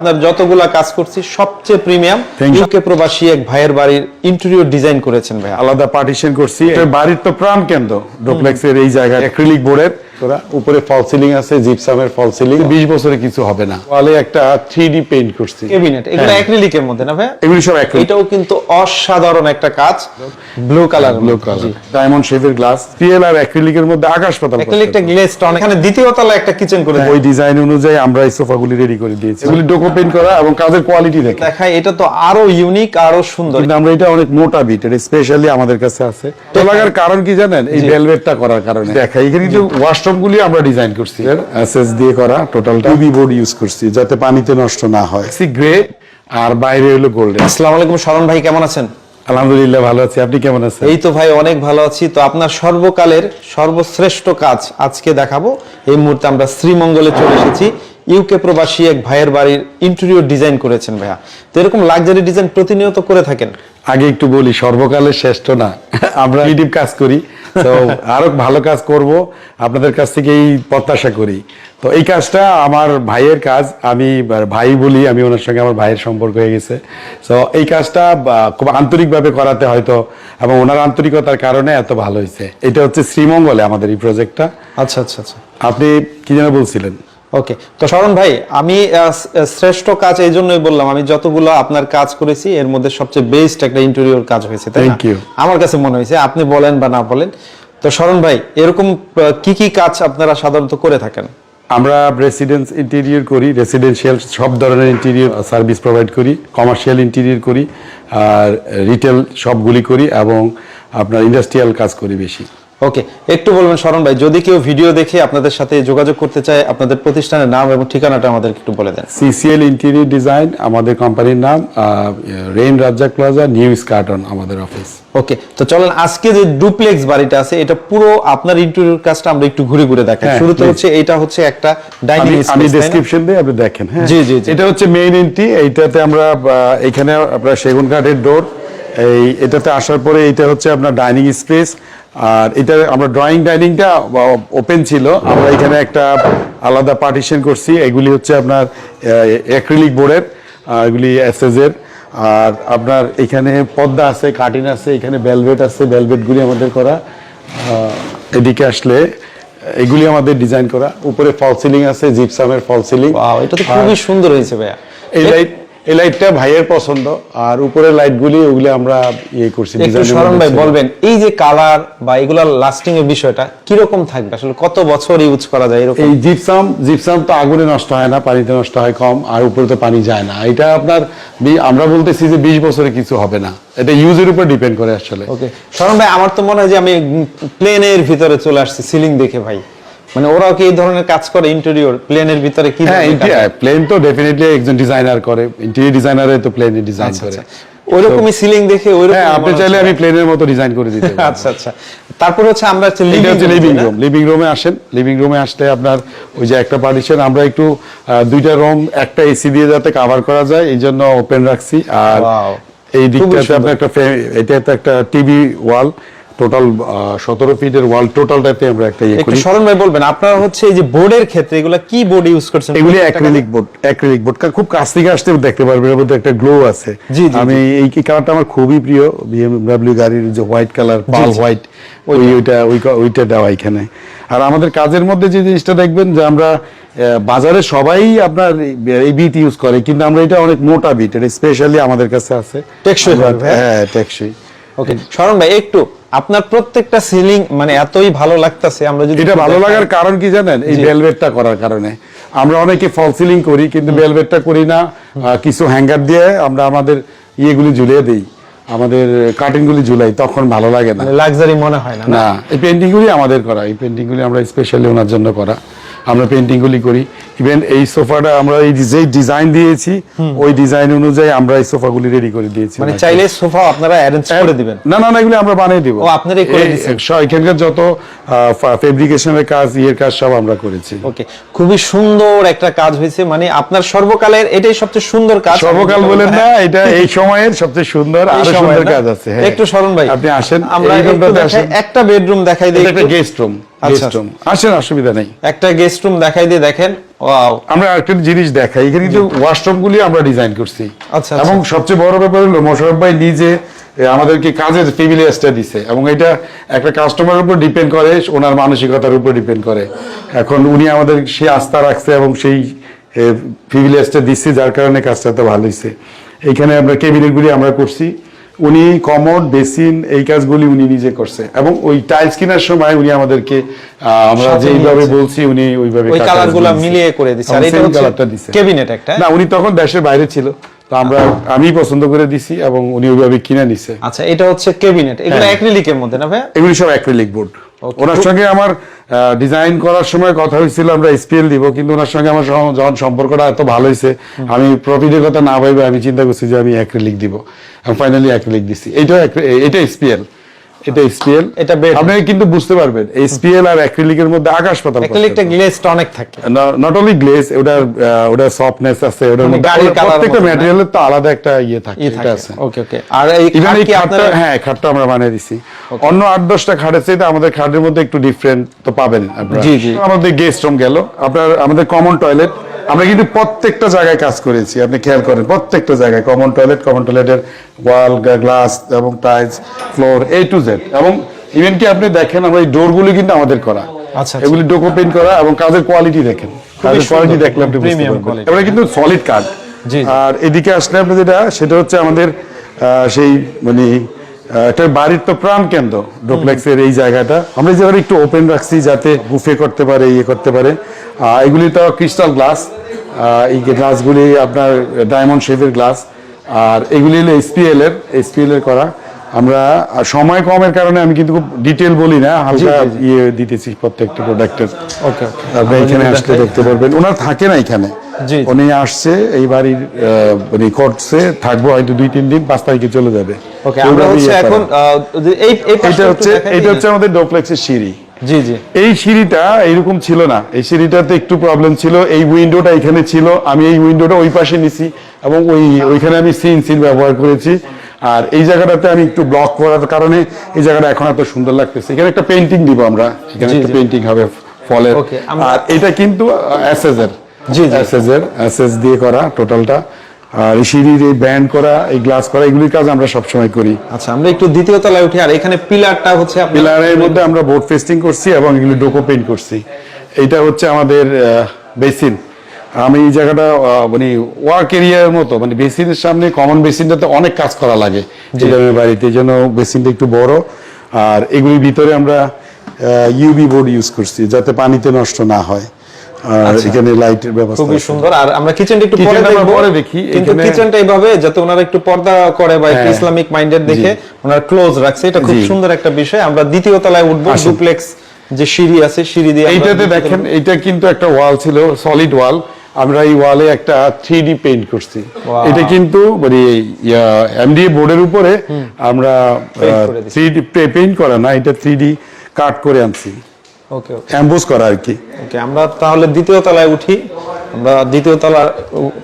আপনার যতগুলা কাজ করছি সবচেয়ে প্রিমিয়াম ইউকে প্রবাসী এক ভাইয়ের বাড়ির ইন্টেরিয়র ডিজাইন করেছেন ভাই। আলাদা পার্টিশন করছি। বাড়ির তো প্রাণ কেন্দ্র ডুপ্লেক্সের এই জায়গায় অ্যাক্রিলিক বোর্ডের উপরে ফল সিলিং আছে, জিপসামের ফল সিলিং। 20 বছরে কিছু হবে না। ওয়ালে একটা 3D পেইন্ট করছি ক্যাবিনেট, এগুলো অ্যাক্রিলিকের মধ্যে না ভাই? এগুলি সব অ্যাক্রিলিক। এটাও কিন্তু অসাধারণ একটা কাজ, ব্লু কালার, ডায়মন্ড শেপের গ্লাস, পিএল আর অ্যাক্রিলিকের মধ্যে আকাশ পাতাল। অ্যাক্রিলিকটা গ্লেজড, এখানে দ্বিতীয় তলায় একটা কিচেন করে ওই ডিজাইন অনুযায়ী আমরা এই সোফাগুলি রেডি করে দিয়েছি। এগুলি ডোকো পেইন্ট করা এবং কাজের কোয়ালিটি দেখায়, এটা তো আরো ইউনিক, আরো সুন্দর। কিন্তু আমরা এটা অনেক মোটা বিট, এটা স্পেশালি আমাদের কাছে আছে। তো লাগার কারণ কি জানেন? এই ভেলভেটটা করার কারণে। দেখাই এখানে কিন্তু ওয়াশরুমগুলি আমরা ডিজাইন করছি এসএস দিয়ে করা, টোটালটা ইউভি বোর্ড ইউজ করছি যাতে পানিতে নষ্ট না হয়। সি গ্রে আর বাইরে হলো গোল্ডেন। আসসালামু আলাইকুম শরণ ভাই, কেমন আছেন? আলহামদুলিল্লাহ ভালো আছি, আপনি কেমন আছেন? এই তো ভাই অনেক ভালো আছি। তো আপনার সর্বকালের সর্বশ্রেষ্ঠ কাজ আজকে দেখাবো। এই মুহূর্তে আমরা শ্রীমঙ্গলে চলে এসেছি। ইউকে প্রবাসী এক ভাইয়ের বাড়ির ইন্টেরিয়র ডিজাইন করেছেন ভাইয়া। তো এরকম লাক্সারি ডিজাইন প্রতিনিয়ত করে থাকেন? আগে একটু বলি, সর্বকালের শ্রেষ্ঠ না, আমরা ক্রিয়েটিভ কাজ করি, তো আরো ভালো কাজ করব আপনাদের কাছ থেকে এই প্রত্যাশা করি। তো এই কাজটা আমার ভাইয়ের কাজ, আমি ভাই বলি, আমি ওনার সঙ্গে আমার ভাইয়ের সম্পর্ক হয়ে গেছে। তো এই কাজটা খুব আন্তরিকভাবে করাতে হয়তো, এবং ওনার আন্তরিকতার কারণে এত ভালো হয়েছে। এটা হচ্ছে শ্রীমঙ্গলে আমাদের এই প্রজেক্টটা। আচ্ছা আচ্ছা আচ্ছা, আপনি কি যেন বলছিলেন? ওকে, তো শরণ ভাই, আমি শ্রেষ্ঠ কাজ এই জন্যই বললাম, আমি যতগুলো আপনার কাজ করেছি এর মধ্যে সবচেয়ে বেস্ট একটা ইন্টেরিয়র কাজ হয়েছে, তাই না? আমার কাছে মনে হয়েছে, আপনি বলেন বা না বলেন। তো শরণ ভাই, এরকম কি কি কাজ আপনারা সাধারণত করে থাকেন? আমরা রেসিডেন্স ইন্টেরিয়র করি, রেসিডেন্সিয়াল সব ধরনের ইন্টেরিয়র সার্ভিস প্রোভাইড করি, কমার্শিয়াল ইন্টেরিয়র করি, আর রিটেল সবগুলি করি, এবং আপনার ইন্ডাস্ট্রিয়াল কাজ করি বেশি। ওকে, একটু বলবেন শরণ ভাই, যদি কেউ ভিডিও দেখে আপনাদের সাথে যোগাযোগ করতে চায়, আপনাদের প্রতিষ্ঠানের নাম এবং ঠিকানাটা আমাদের একটু বলে দেন। সিসিএল ইন্টেরিয়র ডিজাইন আমাদের কোম্পানির নাম, Rain Razzak Plaza, New Eskaton আমাদের অফিস। ওকে, তো চলেন আজকে যে ডুপ্লেক্স বাড়িটা আছে, এটা পুরো আপনার ইন্টেরিয়র কাজটা আমরা একটু ঘুরে ঘুরে দেখাই। শুরুতে হচ্ছে, এটা হচ্ছে একটা ডাইনিং স্পেস, আমি ডেসক্রিপশন দেই, আপনি দেখেন। হ্যাঁ জি জি, এটা হচ্ছে মেইন এন্ট্রি। এইটাতে আমরা এখানে আপনার সেগুন কাঠের ডোর, এটাতে আসার পরে এটা হচ্ছে আপনার ডাইনিং স্পেস। আর এটা আমরা ড্রয়িং ডাইনিংটা ওপেন ছিল, আমরা এখানে একটা আলাদা পার্টিশন করছি। এগুলি হচ্ছে আপনার অ্যাক্রিলিক বোর্ডের, এগুলি এসএস এর। আর আপনার এখানে পর্দা আছে, কার্টেন আছে, এখানে ভেলভেট আছে, ভেলভেটগুলি আমাদের করা। এদিকে আসলে এগুলি আমাদের ডিজাইন করা। উপরে ফল সিলিং আছে, জিপসামের ফল সিলিং। ওয়াও, এটা তো খুবই সুন্দর হয়েছে ভাইয়া। এই লাইটটা ভাইয়ের পছন্দ, আর উপরের লাইটগুলি ওগুলি আমরা ইয়ে করছি। একটু শরণ ভাই বলবেন, এই যে কালার বা এগুলা লাস্টিং এর বিষয়টা কি রকম থাকবে, আসলে কত বছর ইউজ করা যায় এরকম? এই জিপসাম তো আগুনে নষ্ট হয় না, পানিতে নষ্ট হয় কম, আর উপরে তো পানি যায় না। এটা আপনার আমরা বলতেছি যে 20 বছরে কিছু হবে না, এটা ইউজের উপর ডিপেন্ড করে আসলে। ওকে শরণ ভাই, আমার তো মনে হয় যে আমি প্লেনের ভিতরে চলে আসছি সিলিং দেখে ভাই। মানে ওরাও কি এই ধরনের কাজ করে ইন্টেরিয়র প্লেনের ভিতরে? কি প্লেন তো ডেফিনেটলি একজন ডিজাইনার করে, ইন্টেরিয়র ডিজাইনারে তো প্লেনের ডিজাইন করে। ওইরকমই সিলিং দেখে ওইরকম আপনি চাইলে আমি প্লেনের মতো ডিজাইন করে দিতে পারি। আচ্ছা আচ্ছা, তারপর হচ্ছে আমরা লিভিং রুমে আসেন। লিভিং রুমে আসলে আপনার ওই যে একটা পার্টিশন, আমরা একটু দুইটা রুম একটা এসি দিয়ে যাতে কভার করা যায়, এই জন্য ওপেন রাখছি। আর এই দিকটাতে আপনার এটা একটা টিভি ওয়াল, টোটাল 17 ফিটের ওয়াল, টোটালটাতে আমরা একটা ইয়ে করি। শরণ ভাই বলবেন, আপনারা হচ্ছে এই যে বোর্ডের ক্ষেত্রে এগুলা কি বোর্ড ইউজ করছেন? এগুলি অ্যাক্রিলিক বোর্ড, খুব কাছ থেকে আসতে দেখতে পারবেন, এর মধ্যে একটা গ্লো আছে। আমি এই কালারটা আমার খুবই প্রিয়, বিএমডব্লিউ গাড়ির যে হোয়াইট কালার, পাল হোয়াইট, ওইটা দেওয়া এখানে। আর আমাদের কাজের মধ্যে যে জিনিসটা দেখবেন, যে আমরা বাজারে সবাই আপনার এই বিট ইউজ করে, কিন্তু আমরা এটা অনেক মোটা বিট, এটা স্পেশালি আমাদের কাছে আছে, টেকসই। হ্যাঁ টেকসই। ওকে শরণ ভাই, একটু আপনার প্রত্যেকটা সিলিং মানে এতই ভালো লাগতেছে, আমরা যদি এটা ভালো লাগার কারণ কি জানেন? এই ভেলভেটটা করার কারণে। আমরা অনেকে ফল সিলিং করি, কিন্তু ভেলভেটটা করি না, কিছু হ্যাঙ্গার দিয়ে আমরা আমাদের ইয়েগুলি ঝুলিয়ে দিই, আমাদের কার্টেনগুলি ঝুলাই, তখন ভালো লাগে না, লাক্সারি মনে হয় না। না, এই পেইন্টিংগুলি আমাদের করা, এই পেইন্টিংগুলি আমরা স্পেশালি ওনার জন্য করা, আমরা পেইন্টিংগুলি করি। ইভেন এই সোফাটা আমরা এই যে ডিজাইন দিয়েছি, ওই ডিজাইন অনুযায়ী আমরা এই সোফাগুলি রেডি করে দিয়েছি। মানে চাইলে সোফা আপনারা অ্যারেঞ্জ করে দিবেন? না না, এগুলো আমরা বানিয়ে দিব। ও, আপনারাই করে দিয়েছেন? এখানকার যত ফেব্রিকেশনের কাজ, ইয়ের কাজ সব আমরা করেছি। ওকে, খুবই সুন্দর একটা কাজ হয়েছে। মানে আপনার সর্বকালের এটাই সবচেয়ে সুন্দর কাজ। সর্বকাল বলেন না, এটা এই সময়ের সবচেয়ে সুন্দর, আরো সুন্দর কাজ আছে। একটু শরণ ভাই আপনি আসেন, আমরা একটা বেডরুম দেখাই দিই, একটা গেস্ট রুম। আসেন, অসুবিধা নেই। একটা গেস্ট রুম দেখাই দিয়ে দেখেন, ওয়াও, আমরা একটা জিনিস দেখাই, এখানে কিন্তু ওয়াশরুম গুলি আমরা ডিজাইন করছি। আচ্ছা, এবং সবচেয়ে বড় ব্যাপার হলো মোশাররফ ভাই নিজে আমাদেরকে কাজের প্রিভিলেজটা দিছে, এবং এটা একটা কাস্টমারের উপর ডিপেন্ড করে, ওনার মানসিকতার উপর ডিপেন্ড করে। এখন উনি আমাদের সেই আস্থা রাখছে এবং সেই প্রিভিলেজটা দিচ্ছে, যার কারণে কাজটা তো ভালো হয়েছে। এইখানে আমরা ক্যাবিনেটগুলি আমরা করছি, উনি কমোড বেসিন এই কাজগুলি উনি নিজে করছে, এবং ওই টাইলস কেনার সময় উনি আমাদেরকে আমরা যেইভাবে বলছি উনি ওইভাবে ওই কালারগুলো মিলিয়ে করে দিয়েছে। আর এটা হচ্ছে কালারটা দিছে ক্যাবিনেট একটা, না উনি তখন দেশের বাইরে ছিল, তো আমি পছন্দ করে দিছি এবং উনি ওইভাবে কিনে নিছে। আচ্ছা, এটা হচ্ছে ক্যাবিনেট, এগুলো অ্যাক্রিলিকের মধ্যে না ভাই? এগুলি সব অ্যাক্রিলিক বোর্ড। ওনার সঙ্গে আমার ডিজাইন করার সময় কথা হয়েছিল আমরা স্পিএল দিব, কিন্তু ওনার সঙ্গে আমার যখন সম্পর্কটা এত ভালো হয়েছে, আমি প্রফিটের কথা না ভাবে আমি চিন্তা করছি যে আমি অ্যাক্রিলিক দিব, আমি ফাইনালি অ্যাক্রিলিক দিছি। এটা স্পিএল, এটা স্পিএল, এটা বেড। আপনি কিন্তু বুঝতে পারবেন স্পিএল আর অ্যাক্রিলিকের মধ্যে আকাশ পাতাল। অ্যাক্রিলিকটা গ্লেজটা অনেক থাকে, নট অনলি গ্লেজ, ওটার সফটনেস আছে, ওটার মধ্যে প্রত্যেকটা ম্যাটেরিয়ালের তো আলাদা একটা ইয়ে থাকে, এটা আছে। ওকে ওকে। আর এই ইভেন এই কি খাটটা, আপনারা হ্যাঁ খাটটা আমরা বানিয়ে দিছি। অন্য 8-10টা খাটের চাইতে আমাদের খাটের মধ্যে একটু ডিফারেন্ট তো পাবেন আপনারা। জি জি। আমাদের গেস্ট রুম গেল, আমাদের কমন টয়লেট, আমরা কিন্তু প্রত্যেকটা জায়গায় কাজ করেছি, আপনি খেয়াল করেন প্রত্যেকটা জায়গায় কমন টয়লেটের ওয়াল, গ্লাস এবং tiles, floor A to Z, এবং ইভেন কি আপনি দেখেন আমরা এই ডোরগুলো কিন্তু আমাদের করা। আচ্ছা, এগুলি ডোকো পেইন্ট করা, এবং কাজের কোয়ালিটি দেখেন, কাজের কোয়ালিটি দেখলে আপনি বুঝতে প্রিমিয়াম পারবেন কোয়ালিটি। এটা কিন্তু সলিড কাঠ। জি। আর এদিকে আসলে আপনি সেটা হচ্ছে আমাদের সেই মানে একটা বাড়ির তো প্রাণ কেন্দ্র ডুপ্লেক্সের এই জায়গাটা আমরা এই জায়গাটা একটু ওপেন রাখছি যাতে বুফে করতে পারে, ইয়ে করতে পারে। এগুলি তো ক্রিস্টাল গ্লাস, এই গ্লাসগুলি আপনার ডায়মন্ড শেপের গ্লাস, আর এগুলি হলো এসপিএল এর করা। আমরা সময় কমের কারণে আমি কিন্তু খুব ডিটেল বলি না, হালকা ইয়ে দিতেছি প্রত্যেকটা প্রোডাক্টের। ওকে, আপনি এখানে আসলে দেখতে পারবেন, ওনার থাকে না এখানে, উনি আসছে এই বাড়ির মানে করছে, থাকবো হয়তো 2-3 দিন, 5 তারিখে চলে যাবে। ওকে, আমরা হচ্ছে এখন এটা হচ্ছে আমাদের ডুপ্লেক্সের সিঁড়ি। জি জি। এই সিঁড়িটা এইরকম ছিল না, এই সিঁড়িটাতে একটু প্রবলেম ছিল, এই উইন্ডোটা এখানে ছিল, আমি এই উইন্ডোটা ওই পাশে নিছি এবং ওইখানে আমি সিল ব্যবহার করেছি। আর এই জায়গাটাতে আমি একটু ব্লক করার কারণে এই জায়গাটা এখন এত সুন্দর লাগতেছে। এখানে একটা পেইন্টিং দিব আমরা, এখানে একটা পেইন্টিং হবে ফলের। আর এটা কিন্তু এসএস দিয়ে করা টোটালটা। আর এই সিঁড়ির এই ব্যান্ড করা, এই গ্লাস করা, এগুলির কাজ আমরা সবসময় করি। আচ্ছা, আমরা একটু দ্বিতীয় তলায় উঠি। আর এখানে পিলারটা হচ্ছে পিলারের মধ্যে আমরা বোর্ড পেস্টিং করছি এবং এগুলি ডোকো পেইন্ট করছি। এইটা হচ্ছে আমাদের বেসিন। আমি এই জায়গাটা মানে ওয়ার্ক এরিয়ার মতো, মানে বেসিনের সামনে কমন বেসিনটাতে অনেক কাজ করা লাগে বাড়িতে, এই জন্য বেসিনটা একটু বড়। আর এগুলির ভিতরে আমরা ইউভি বোর্ড ইউজ করছি যাতে পানিতে নষ্ট না হয়। আর এখানে লাইটের ব্যবস্থা খুবই সুন্দর। আর আমরা কিচেনটা একটু পরে দেখি, কিন্তু কিচেনটা এইভাবে যাতে ওনারা একটু পর্দা করে বা একটু ইসলামিক মাইন্ডেড দেখে ওনারা ক্লোজ রাখছে, এটা খুব সুন্দর একটা বিষয়। আমরা দ্বিতীয় তলায় উঠবো, ডুপ্লেক্স যে সিঁড়ি আছে, সিঁড়ি দিয়ে এইটাতে দেখেন, এটা কিন্তু একটা ওয়াল ছিল, সলিড ওয়াল, আমরা এই ওয়ালে একটা 3D পেইন্ট করছি। এটা কিন্তু মানে এমডিএ বোর্ডের উপরে আমরা 3D পেইন্ট করা না, এটা 3D কাট করে আনছি, ওকে ওকে, এমবোস করা আর কি। ওকে, আমরা তাহলে দ্বিতীয় তলায় উঠি। আমরা দ্বিতীয় তলার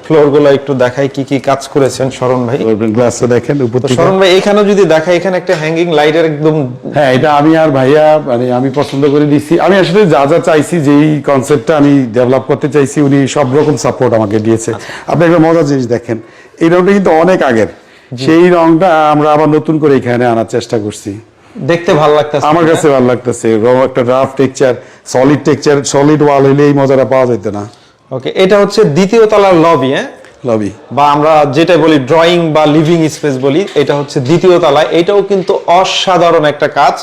ফ্লোরগুলো একটু দেখাই কি কি কাজ করেছেন শরণ ভাই। গ্লাসটা দেখেন উপর থেকে। শরণ ভাই এখানেও যদি দেখাই, এখানে একটা হ্যাঙ্গিং লাইটের একদম, হ্যাঁ এটা আমি আর ভাইয়া মানে আমি পছন্দ করে দিছি। আমি আসলে যা যা চাইছি, যেই কনসেপ্টটা আমি ডেভেলপ করতে চাইছি, উনি সব রকম সাপোর্ট আমাকে দিয়েছে। আপনি একটা মজার জিনিস দেখেন, এই রংটা কিন্তু অনেক আগের, সেই রংটা আমরা আবার নতুন করে এখানে আনার চেষ্টা করছি। দেখতে ভালো লাগতেছে, আমার কাছে ভালো লাগতেছে। একটা রাফ টেক্সচার, সলিড ওয়াল হইলে এই মজাটা পাওয়া যেত না। ওকে, এটা হচ্ছে দ্বিতীয় তলার লবি, লবি বা আমরা যেটা বলি ড্রয়িং বা লিভিং স্পেস বলি, এটা হচ্ছে দ্বিতীয় তলায়। এটাও কিন্তু অসাধারণ একটা কাজ,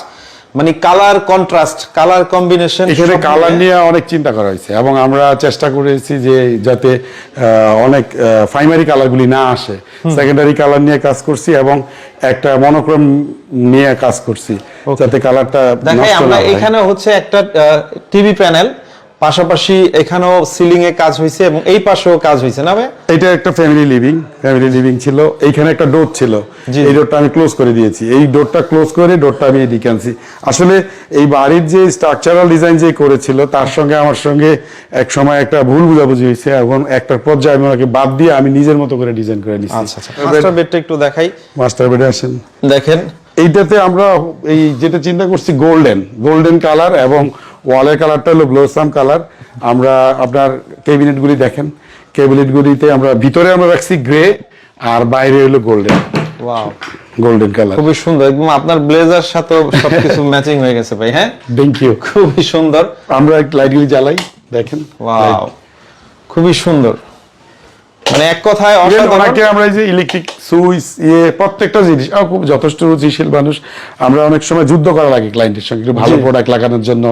মানে কালার কন্ট্রাস্ট, কালার কম্বিনেশন, এখানে কালার নিয়ে অনেক চিন্তা করা হয়েছে এবং আমরা চেষ্টা করেছি যে যাতে অনেক প্রাইমারি কালারগুলি না আসে, সেকেন্ডারি কালার নিয়ে কাজ করছি এবং একটা মনোক্রম নিয়ে কাজ করছি যাতে কালারটা দেখাই। আমরা এখানে হচ্ছে একটা টিভি প্যানেল, পাশাপাশি এখানেও সিলিং এ কাজ হয়েছে এবং এই পাশেও কাজ হয়েছে না ভাই? এটা একটা ফ্যামিলি লিভিং ছিল। এইখানে একটা ডোর ছিল, এই ডোরটা আমি ক্লোজ করে দিয়েছি। এই ডোরটা ক্লোজ করে ডোরটা আমি এদিকে আনছি। আসলে এই বাড়ির যে স্ট্রাকচারাল ডিজাইন যে করেছিল, তার সঙ্গে আমার সঙ্গে এক সময় একটা ভুল বুঝাবুঝি হয়েছে এবং একটা পর্যায়ে আমি ওনাকে বাদ দিয়ে আমি নিজের মতো করে ডিজাইন করে নিয়েছি। আচ্ছা আচ্ছা, মাস্টার বেডটা একটু দেখাই। মাস্টার বেডে আসেন, দেখেন এইটাতে আমরা এই যেটা চিন্তা করছি গোল্ডেন কালার এবং ওয়ালের কালারটা হলো ব্লোসাম কালার। আমরা আপনার ক্যাবিনেটগুলি দেখেন, ক্যাবিনেটগুলিতে আমরা ভিতরে আমরা রাখছি গ্রে আর বাইরে হলো গোল্ডেন, ওয়াও গোল্ডেন কালার। খুবই সুন্দর, একদম আপনার ব্লেজার সাথে সবকিছু ম্যাচিং হয়ে গেছে ভাই। হ্যাঁ, থ্যাংক ইউ। খুবই সুন্দর। আমরা লাইটগুলি জ্বালাই, দেখেন ওয়াও খুবই সুন্দর, মানে এক কথায় অসাধারণ। অনেকে আমরা এই যে ইলেকট্রিক সুইচ প্রত্যেকটা জিনিস খুব যথেষ্ট রুচিশীল মানুষ। আমরা অনেক সময় যুদ্ধ করা লাগে ক্লায়েন্টের সঙ্গে, একটু ভালো প্রোডাক্ট লাগানোর জন্য,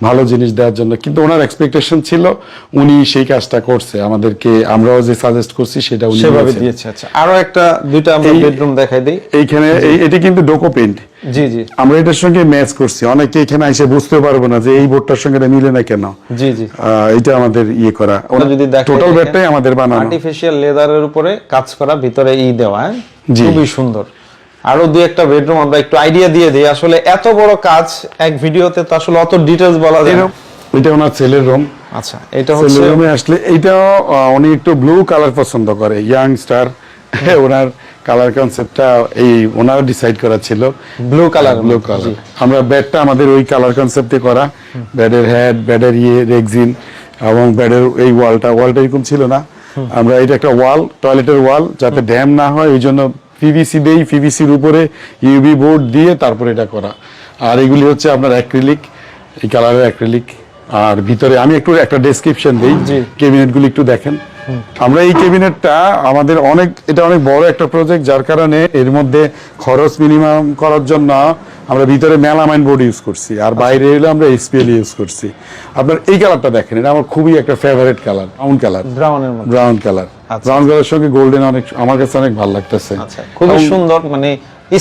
ভালো জিনিস দেওয়ার জন্য, কিন্তু ওনার এক্সপেকটেশন ছিল, উনি সেই কাজটা করছে আমাদেরকে, আমরাও যে সাজেস্ট করছি সেটা উনি সেভাবে দিয়েছেন। দিয়েছে। আচ্ছা, আরো দুইটা আমরা বেডরুম দেখাই দিই। এইখানে এটি কিন্তু ডোকো পেইন্ট, জি জি আমরা এটার সঙ্গে ম্যাচ করছি। অনেকে এখানে এসে বুঝতে পারবো না যে এই বোর্ডটার সঙ্গে এটা মিলে না কেন। জি জি এটা আমাদের করা, যদি দেখেন টোটাল বেডটাই আমাদের বানানো, আর্টিফিশিয়াল লেদারের উপরে কাজ করা, ভিতরে দেওয়া। হ্যাঁ, জি। খুবই সুন্দর। আরো দুই একটা বেডরুম আমরা একটু আইডিয়া দিয়ে দিই। আসলে এত বড় কাজ এক ভিডিওতে তো আসলে অত ডিটেইলস বলা যায় না। এটা ওনার ছেলের রুম। আচ্ছা, এটা হচ্ছে ছেলের রুমে আসলে এইটাও উনি একটু ব্লু কালার পছন্দ করে, ইয়াং স্টার। ওনার কালার কনসেপ্টটা ওনার ডিসাইড করা ছিল ব্লু কালার। Blue colour. আমরা বেডটা আমাদের ওই কালার কনসেপ্টে করা, বেডের হেড, বেডের রেক্সিন এবং বেডের এই ওয়ালটা এরকম ছিল না। আমরা এটা একটা ওয়াল, টয়লেটের ওয়াল, যাতে ড্যাম না হয় ওই জন্য পিভিসি দেই, পিভিসির উপরে ইউভি বোর্ড দিয়ে তারপরে এটা করা। আর এগুলি হচ্ছে আপনার অ্যাক্রিলিক, এই কালারের অ্যাক্রিলিক। আর ভিতরে আমি একটু একটা ডেসক্রিপশন দিই, ক্যাবিনেটগুলি একটু দেখেন। আমরা এই ক্যাবিনেটটা আমাদের এটা অনেক বড় একটা প্রজেক্ট, যার কারণে এর মধ্যে খরচ মিনিমাম করার জন্য আমরা ভিতরে মেলামাইন বোর্ড ইউজ করছি, আর বাইরে এলে আমরা এসপিএল ইউজ করছি। আপনার এই কালারটা দেখেন, এটা আমার খুবই একটা favourite colour, brown colour. Brown কালারের সঙ্গে গোল্ডেন আমার কাছে অনেক ভালো লাগতেছে। আচ্ছা, খুবই সুন্দর, মানে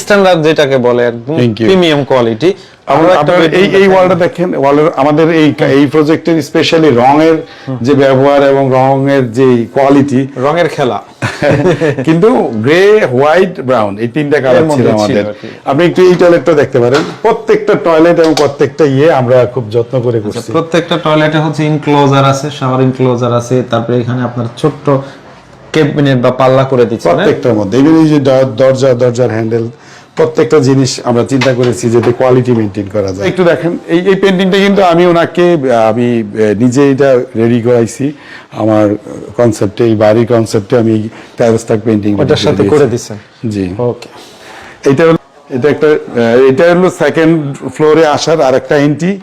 স্ট্যান্ডার্ড যেটাকে বলে, একদম প্রিমিয়াম কোয়ালিটি। এই ওয়ালটা দেখেন, ওয়ালের আমাদের এই প্রজেক্টের স্পেশালি রঙের যে ব্যবহার এবং রঙের যে কোয়ালিটি, রঙের খেলা। কিন্তু গ্রে, হোয়াইট, ব্রাউন এই তিনটা কালার ছিল আমাদের। আপনি একটু এই টয়লেটটা দেখতে পারেন, প্রত্যেকটা টয়লেট এবং প্রত্যেকটা আমরা খুব যত্ন করে করছি। প্রত্যেকটা টয়লেটে হচ্ছে ইনক্লোজার আছে, শাওয়ার ইনক্লোজার আছে, তারপরে এখানে আপনার ছোট্ট ক্যাবিনেট বা পাল্লা করে দিচ্ছে প্রত্যেকটার মধ্যে। এই যে দরজার হ্যান্ডেল, প্রত্যেকটা জিনিস আমরা চিন্তা করেছি যাতে কোয়ালিটি মেনটেন করা যায়। একটু দেখেন এই পেন্টিংটা কিন্তু আমি নিজে এটা রেডি করাইছি আমার কনসেপ্টে, এই বাড়ির কনসেপ্টে আমি টাইলস্টাক পেন্টিং ওটার সাথে করে দিয়েছেন। জি, ওকে। এটা হলো সেকেন্ড ফ্লোরে আসার আর একটা এন্ট্রি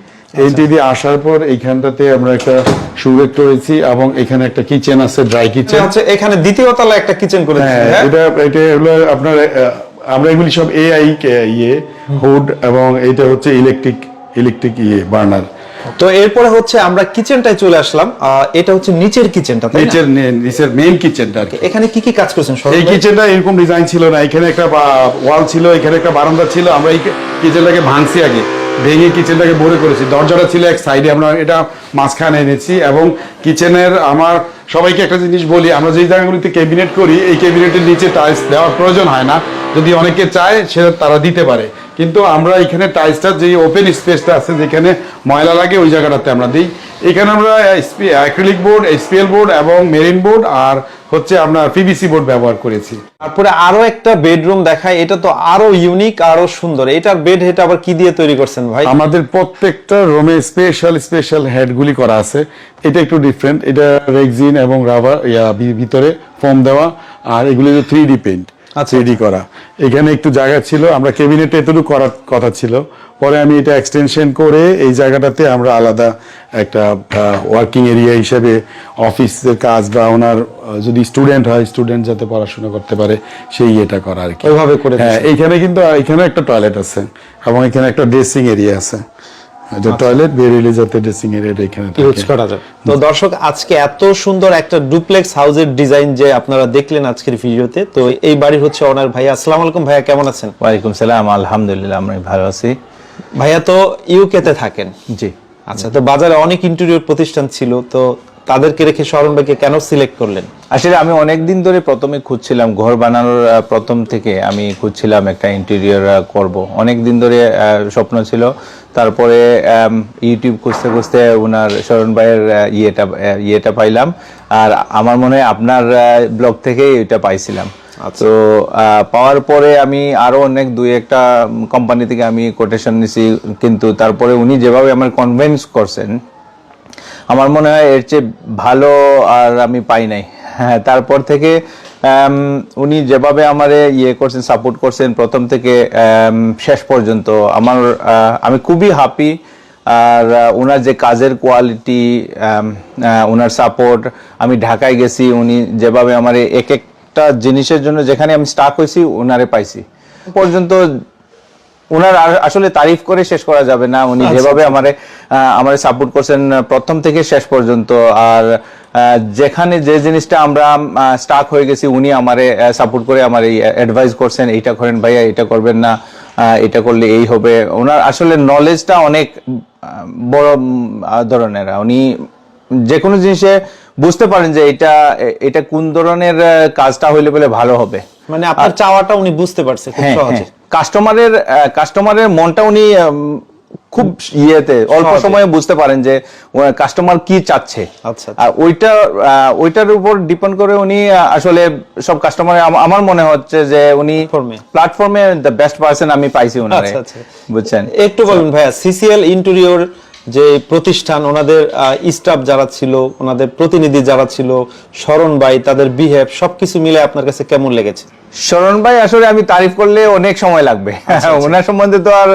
দিয়ে আসার পর এইখানটাতে আমরা একটা সুরেক করেছি, এবং এখানে একটা কিচেন আছে, ড্রাই কিচেন আছে। এখানে দ্বিতীয় তলায় একটা কিচেন করে দিয়েছেন। এটা হলো আপনার, আমরা এগুলি সব এআই হুড, এবং এটা হচ্ছে ইলেকট্রিক বার্নার। তো এরপরে হচ্ছে আমরা কিচেনটায় চলে আসলাম। এটা হচ্ছে নিচের কিচেনটা, নিচের মেইন কিচেনটা। এখানে কি কি কাজ করেছেন? এই কিচেনটা এরকম ডিজাইন ছিল না, এখানে একটা ওয়াল ছিল, এখানে একটা বারান্দা ছিল। আমরা এই কিচেনটাকে ভাঙছি, আগে ভেঙে কিচেনটাকে ভরে করেছি। দরজাটা ছিল এক সাইডে, আমরা এটা মাঝখানে এনেছি। এবং কিচেনের সবাইকে একটা জিনিস বলি, আমরা যে জায়গাগুলিতে ক্যাবিনেট করি, এই ক্যাবিনেটের নিচে টাইলস দেওয়ার প্রয়োজন হয় না। যদি অনেকে চায় সেটা তারা দিতে পারে, কিন্তু আমরা এখানে টাইলসটা যে ওপেন স্পেসটা আছে, যেখানে ময়লা লাগে ওই জায়গাটাতে আমরা দিই। এখানে আমরা অ্যাক্রিলিক বোর্ড, এসপিএল বোর্ড এবং মেরিন বোর্ড আর হচ্ছে আপনার পিভিসি বোর্ড ব্যবহার করেছি। তারপরে আরো একটা বেডরুম দেখায়, এটা তো আরো ইউনিক, আরো সুন্দর। এটার বেড হেড আবার কি দিয়ে তৈরি করছেন ভাই? আমাদের প্রত্যেকটা রুমে স্পেশাল হেডগুলি করা আছে। এটা একটু ডিফারেন্ট, এটা রেক্সিন এবং রাবার ভিতরে ফোম দেওয়া, আর এগুলি 3D পেইন্ট, 3D করা। এখানে একটু জায়গা ছিল, আমরা ক্যাবিনেটে এতটুকু করার কথা ছিল, পরে আমি এটা এক্সটেনশন করে এই জায়গাটাতে আমরা আলাদা একটা ওয়ার্কিং এরিয়া হিসেবে অফিসের কাজ বা ওনার যদি স্টুডেন্ট হয়, স্টুডেন্ট যাতে পড়াশোনা করতে পারে সেই এটা করা আর কি। ওইভাবে করে। হ্যাঁ, এখানে একটা টয়লেট আছে এবং এখানে একটা ড্রেসিং এরিয়া আছে। টয়লেট বেরিয়ে যাতে ড্রেসিং এরিয়াটা এখানে ইউজ করা যায়। তো দর্শক, আজকে এত সুন্দর একটা ডুপ্লেক্স হাউসের ডিজাইন যে আপনারা দেখলেন আজকের ভিডিওতে, তো এই বাড়ির হচ্ছে ওনার ভাইয়া। আসসালামু আলাইকুম ভাইয়া, কেমন আছেন? ওয়ালাইকুম সালাম, আলহামদুলিল্লাহ আমি ভালো আছি। ভাইয়া তো ইউকে তে থাকেন? জি। আচ্ছা, তো বাজারে অনেক ইন্টেরিয়র প্রতিষ্ঠান ছিল, তো তাদেরকে রেখে শরণ ভাইকে কেন সিলেক্ট করলেন? আসলে আমি অনেকদিন ধরে প্রথমে খুঁজছিলাম, ঘর বানানোর প্রথম থেকে আমি খুঁজছিলাম একটা ইন্টেরিয়র করব। অনেক দিন ধরে স্বপ্ন ছিল। তারপরে ইউটিউব খুঁজতে খুঁজতে ওনার শরণ ভাইয়ের ইয়েটা পাইলাম, আর আমার মনে হয় আপনার ব্লগ থেকেই এটা পাইছিলাম। তো পাওয়ার পরে আমি আরো অনেক দুই একটা কোম্পানি থেকে আমি কোটেশন নিছি, কিন্তু তারপরে উনি যেভাবে আমার কনভিন্স করছেন, আমার মনে হয় এর চেয়ে ভালো আর আমি পাই নাই। হ্যাঁ, তারপর থেকে উনি যেভাবে আমারে করছেন, সাপোর্ট করছেন প্রথম থেকে শেষ পর্যন্ত, আমি খুবই হ্যাপি। আর ওনার যে কাজের কোয়ালিটি, ওনার সাপোর্ট, আমি ঢাকায় গেছি, উনি যেভাবে আমার এক একটা জিনিসের জন্য যেখানে আমি স্টাক হয়েছি ওনারে পাইছি পর্যন্ত। ওনার আসলে তারিফ করে শেষ করা যাবে না, উনি যেভাবে আমারে সাপোর্ট করছেন প্রথম থেকে শেষ পর্যন্ত। আর যেখানে যে জিনিসটা আমরা স্টাক হয়ে গেছি, উনি আমারে সাপোর্ট করে আমার অ্যাডভাইস করছেন, এইটা করেন ভাইয়া, এটা করবেন না, এটা করলে এই হবে। ওনার আসলে নলেজটা অনেক বড় ধরনের। উনি যে কোনো জিনিসে বুঝতে পারেন যে এটা কোন ধরনের কাজটা হইলে বলে ভালো হবে, মানে আপনার চাওয়াটা উনি বুঝতে পারছে খুব সহজে। কাস্টমারের মনটা উনি খুব অল্প সময়ে বুঝতে পারেন যে কাস্টমার কি চাচ্ছে। আর ওইটার উপর ডিপেন্ড করে উনি আসলে সব কাস্টমার, আমার মনে হচ্ছে যে উনি প্ল্যাটফর্মে দ্য বেস্ট পারসন আমি পাইছি ওনারে। বুঝছেন? একটু বলুন ভাইয়া, সিসিএল ইন্টেরিয়র যে প্রতিষ্ঠান, ওনাদের স্টাফ যারা ছিল, ওনাদের প্রতিনিধি যারা ছিল, শরণ ভাই, তাদের বিহেভ সবকিছু মিলে আপনার কাছে কেমন লেগেছে? শরণ ভাই আসলে আমি তারিফ করলে অনেক সময় লাগবে। ওনার সম্বন্ধে তো আর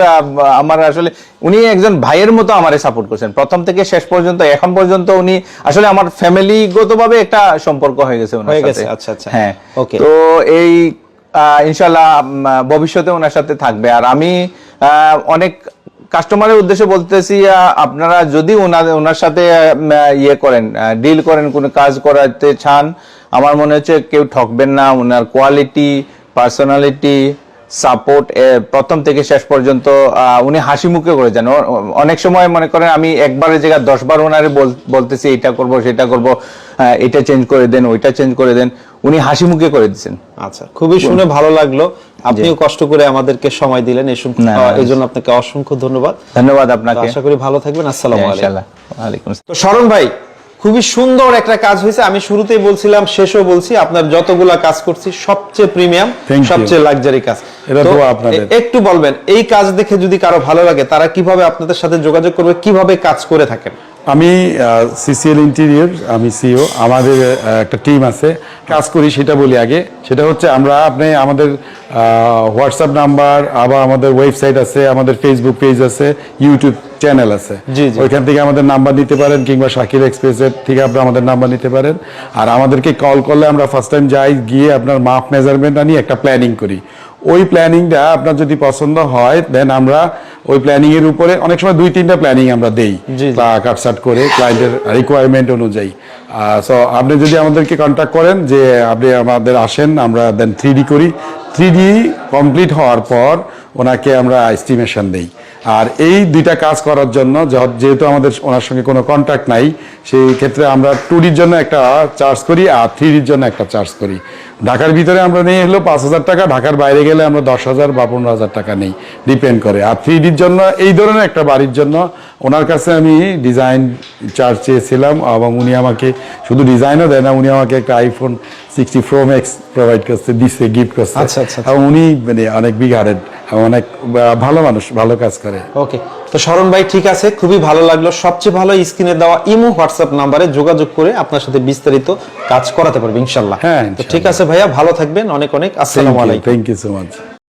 আমার আসলে, উনি একজন ভাইয়ের মতো আমারে সাপোর্ট করছেন প্রথম থেকে শেষ পর্যন্ত। এখন পর্যন্ত উনি আসলে আমার ফ্যামিলিগতভাবে একটা সম্পর্ক হয়ে গেছে ওনার সাথে। আচ্ছা আচ্ছা, হ্যাঁ। ওকে। তো এই ইনশাআল্লাহ ভবিষ্যতে ওনার সাথে থাকবে। আর আমি অনেক কাস্টমারের উদ্দেশ্যে বলতেছি, আপনারা যদি ওনার সাথে ডিল করেন, কোনো কাজ করাতে চান, আমার মনে হচ্ছে কেউ ঠকবেন না। ওনার কোয়ালিটি, পার্সোনালিটি, সাপোর্ট প্রথম থেকে শেষ পর্যন্ত উনি হাসি মুখে করে যান। অনেক সময় মনে করেন আমি একবারের জায়গায় 10 বার ওনারে বলতেছি এটা করব, সেটা করব, এটা চেঞ্জ করে দেন, ওইটা চেঞ্জ করে দেন, উনি হাসি মুখে করে দিচ্ছেন। আচ্ছা, খুবই শুনে ভালো লাগলো। আপনিও কষ্ট করে আমাদেরকে সময় দিলেন, এই জন্য আপনাকে অসংখ্য ধন্যবাদ। ধন্যবাদ আপনাকে। আশা করি ভালো থাকবেন। আসসালামু আলাইকুম। তো শরণ ভাই, খুবই সুন্দর একটা কাজ হয়েছে। আমি শুরুতেই বলছিলাম, শেষও বলছি, আপনার যতগুলা কাজ করছি সবচেয়ে প্রিমিয়াম, সবচেয়ে লাক্সারি কাজ। একটু বলবেন, এই কাজ দেখে যদি কারো ভালো লাগে, তারা কিভাবে আপনাদের সাথে যোগাযোগ করবে, কিভাবে কাজ করে থাকেন? আমি সিসিএল ইন্টেরিয়র, আমি সিও। আমাদের একটা টিম আছে, কাজ করি সেটা বলি আগে। সেটা হচ্ছে আমাদের হোয়াটসঅ্যাপ নাম্বার, আবার আমাদের ওয়েবসাইট আছে, আমাদের ফেসবুক পেজ আছে, ইউটিউব চ্যানেল আছে। ওইখান থেকে আমাদের নাম্বার নিতে পারেন, কিংবা শাকির এক্সপ্রেসের থেকে আপনারা আমাদের নাম্বার নিতে পারেন। আর আমাদেরকে কল করলে আমরা ফার্স্ট টাইম গিয়ে আপনার মাপ মেজারমেন্ট নিয়ে একটা প্ল্যানিং করি। ওই প্ল্যানিংটা আপনার যদি পছন্দ হয়, দেন আমরা ওই প্ল্যানিং এর উপরে অনেক সময় 2-3টা প্ল্যানিং আমরা দেই, কাটসাট করে ক্লায়েন্টের রিকোয়ারমেন্ট অনুযায়ী। সো আপনি যদি আমাদেরকে কন্ট্যাক্ট করেন যে আপনি আমাদের আসেন, আমরা দেন 3D করি। 3D কমপ্লিট হওয়ার পর ওনাকে আমরা এস্টিমেশন দেই। আর এই দুইটা কাজ করার জন্য, যেহেতু আমাদের ওনার সঙ্গে কোনো কন্ট্যাক্ট নাই, সেই ক্ষেত্রে আমরা 2Dর জন্য একটা চার্জ করি আর 3Dর জন্য একটা চার্জ করি। ঢাকার ভিতরে আমরা নেই হলো 5,000 টাকা, ঢাকার বাইরে গেলে আমরা 10,000 বা 15,000 টাকা নেই, ডিপেন্ড করে। আর 3Dর জন্য, এই ধরনের একটা বাড়ির জন্য ওনার কাছে আমি ডিজাইন চার্জ চেয়েছিলাম, এবং উনি আমাকে শুধু ডিজাইনও দেয় না, উনি আমাকে একটা iPhone 60 Pro Max প্রোভাইড করছে, গিফট করছে। এবং উনি মানে অনেক বিগ হার্টেড, অনেক ভালো মানুষ, ভালো কাজ করে। ওকে, তো শরণ ভাই ঠিক আছে, খুবই ভালো লাগলো। সবচেয়ে ভালো স্ক্রিনে দেওয়া ইমো হোয়াটসঅ্যাপ নাম্বারে যোগাযোগ করে আপনার সাথে বিস্তারিত কাজ করাতে পারবে ইনশাআল্লাহ। হ্যাঁ, তো ঠিক আছে ভাইয়া, ভালো থাকবেন। অনেক অনেক আসসালামু আলাইকুম। Thank you so much.